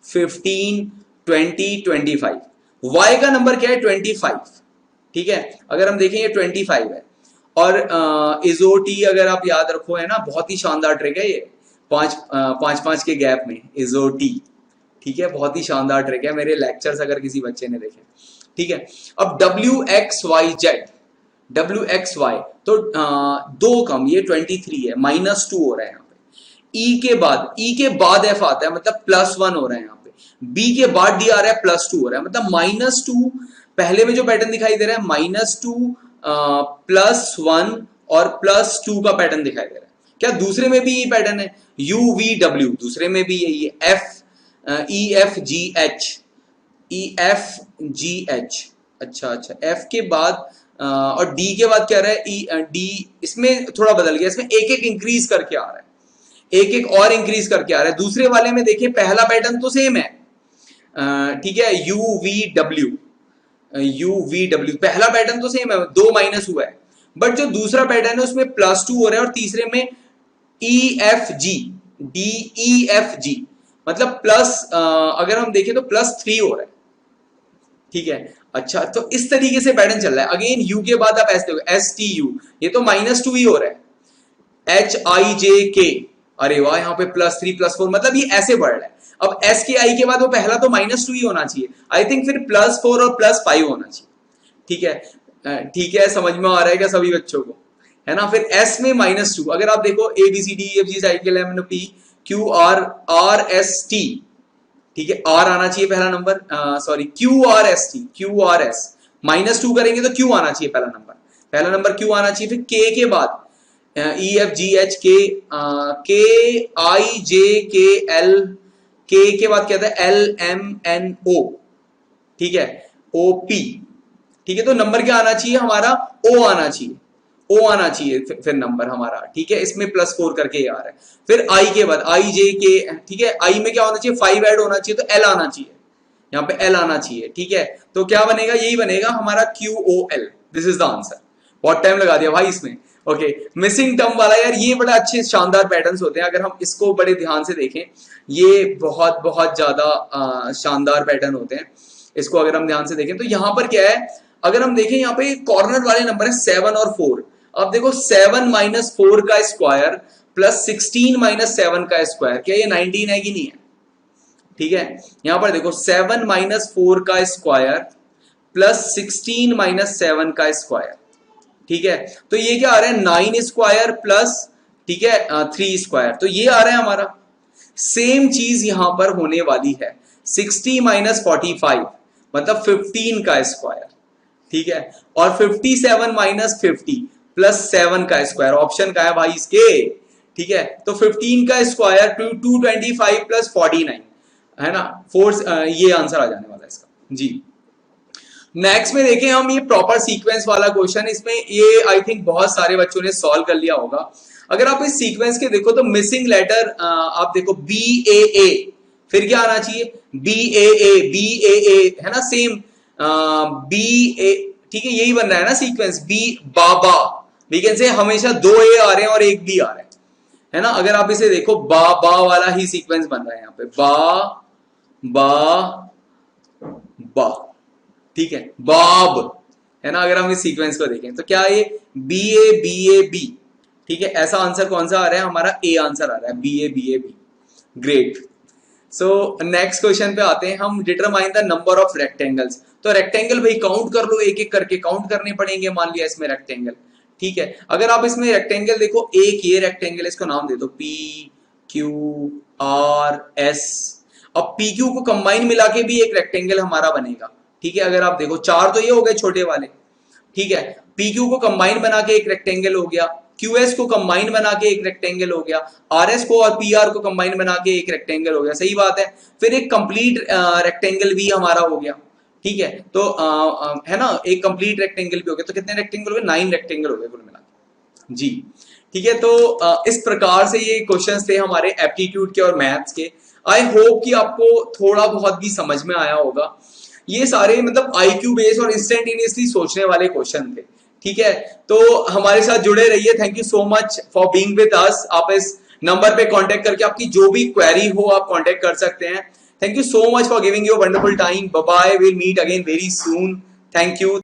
15, 20, 25। y का नंबर क्या है 25, ठीक है। अगर हम देखें ये 25 है, और इजोटी अगर आप याद रखो, है ना, बहुत ही शानदार ट्रिक है ये, पांच के गैप में इजोटी, ठीक है, बहुत ही शानदार ट्रिक है, मेरे लेक्चर्स अगर किसी बच्चे ने देखे, ठीक है। अब WXY तो दो कम, ये 23 है, -2 हो रहा है यहाँ पे। E के बाद F आता है, मतलब +1 हो रहा है यहाँ पे। B के बाद D आ रहा है, +2 हो रहा है, मतलब -2 पहले में जो पैटर्न दिखाई दे रहा है, -2 +1 और +2 का पैटर्न दिखाई दे रहा है। क्या दूसरे में भी ये पैटर्न है, UVW, दूसरे में भी यही है, EFGH, अच्छा, F के बाद और D के बाद क्या रहा है, D, इसमें थोड़ा बदल गया, इसमें एक इंक्रीज करके आ रहा है, एक और इंक्रीज करके आ रहा है। दूसरे वाले में देखिए पहला पैटर्न तो सेम है, ठीक है, UVW पहला पैटर्न तो सेम है, 2 माइनस हुआ है, बट जो दूसरा पैटर्न है उसमें +2 हो रहा है, और तीसरे में DEFG, मतलब प्लस अगर हम देखें तो +3 हो रहा है, ठीक है। अच्छा, तो इस तरीके से पैटर्न चल रहा है। अगेन U के बाद आप ऐसे देखो, STU, ये तो -2 ही हो रहा है, HIJK, अरे वाह, यहाँ पे +3 +4, मतलब ये ऐसे बढ़ रहा है। अब SKI के बाद वो पहला तो -2 ही होना चाहिए, आई थिंक फिर +4 और +5 होना चाहिए, ठीक है, ठीक है, समझ में आ रहा है क्या सभी बच्चों को, है ना। फिर S में -2, अगर आप देखो ABCDEFG साइकिल MNP QRST, ठीक है, R आना चाहिए पहला नंबर, सॉरी QRST, QRS, -2 करेंगे तो Q आना चाहिए पहला नंबर Q आना चाहिए। फिर K के बाद EFGH, KIJKL, K के बाद क्या था, LMNO, ठीक है, OP, ठीक है। तो नंबर क्या आना चाहिए हमारा, O आना चाहिए, फिर नंबर हमारा, ठीक है, इसमें +4 करके आ रहा है। फिर I के बाद IJK, ठीक है, I में क्या होना चाहिए, 5 ऐड होना चाहिए, तो L आना चाहिए, यहाँ पे L आना चाहिए, ठीक है। तो क्या बनेगा, यही बनेगा हमारा QOL, this is the answer. बहुत टाइम लगा दिया भाई इसमें, ओके। मिसिंग टर्म वाला यार, ये बड़ा अच्छे शानदार पैटर्न्स होते हैं, अगर हम इसको बड़े ध्यान से देखें, ये बहुत ज्यादा शानदार पैटर्न होते हैं। इसको अगर हम ध्यान से देखें तो यहाँ पर क्या है, अगर हम देखें यहाँ पे कॉर्नर वाले नंबर है 7 और 4। अब देखो 7 - 4 का स्क्वायर +16 - 7 का स्क्वायर, क्या ये 19 है कि नहीं है, ठीक है, यहां पर देखो 7 माइनस 4 का स्क्वायर प्लस 16 माइनस 7 का स्क्वायर, ठीक है, तो ये क्या आ रहा है 9 स्क्वायर प्लस, ठीक है, 3 स्क्वायर, तो ये आ रहा है हमारा। सेम चीज यहां पर होने वाली है 60 माइनस 45 मतलब 15 का स्क्वायर, ठीक है, और 57 माइनस 50 प्लस 7 का स्क्वायर, ऑप्शन का है भाई इसके, ठीक है, तो 15 का स्क्वायर 225 प्लस 49 है ना, 4, ये आंसर आ जाने वाला है इसका जी। नेक्स्ट में देखें हम ये प्रॉपर सीक्वेंस वाला क्वेश्चन, इसमें ये आई थिंक बहुत सारे बच्चों ने सॉल्व कर लिया होगा। अगर आप इस सीक्वेंस के देखो तो मिसिंग लेटर आप देखो BAA, फिर क्या आना चाहिए BAA है ना, सेम BA, ठीक है, यही बन रहा है ना सीक्वेंस, बी बाबा, वी कैन से हमेशा 2 A आ रहे हैं और एक B आ रहा है ना। अगर आप इसे देखो बा वाला ही सीक्वेंस बन रहा है यहाँ पे, बा, ठीक है, बाब है ना। अगर हम इस सीक्वेंस को देखें तो क्या ये BA, ठीक है, ऐसा आंसर कौन सा आ रहा है हमारा, ए आंसर आ रहा है BA, great. So next question पे आते हैं हम, determine the number of rectangles. तो रेक्टेंगल भाई काउंट कर लो, एक एक करके काउंट करने पड़ेंगे। मान लिया इसमें रेक्टेंगल, ठीक है, अगर आप इसमें रेक्टेंगल देखो, एक ये रेक्टेंगल, इसको नाम दे दो PQRS। अब PQ को कंबाइन मिला के भी एक रेक्टेंगल हमारा बनेगा, ठीक है। अगर आप देखो 4 तो ये हो गए छोटे वाले, ठीक है, PQ को कंबाइन बना के एक रेक्टेंगल हो गया, QS को कंबाइन बना के एक रेक्टेंगल हो गया, RS को और PR को कंबाइन बना के एक रेक्टेंगल हो गया, सही बात है। फिर एक कंप्लीट रेक्टेंगल भी हमारा हो गया, ठीक है, तो है ना, एक कंप्लीट रेक्टेंगल भी हो गया। तो कितने रेक्टेंगल हो गए, 9 रेक्टेंगल हो गए कुल मिला के जी, ठीक है। तो इस प्रकार से ये क्वेश्चंस थे हमारे एप्टीट्यूड के और मैथ्स के। आई होप कि आपको थोड़ा बहुत भी समझ में आया होगा। ये सारे मतलब IQ बेस्ड और इंस्टेंटेनियसली सोचने वाले क्वेश्चन थे, ठीक है। तो हमारे साथ जुड़े रहिए। Thank you so much for being with us. आप इस नंबर पे कांटेक्ट करके आपकी जो भी क्वेरी हो आप कांटेक्ट कर सकते हैं। Thank you so much for giving your wonderful time. Bye bye, will meet again very soon. Thank you.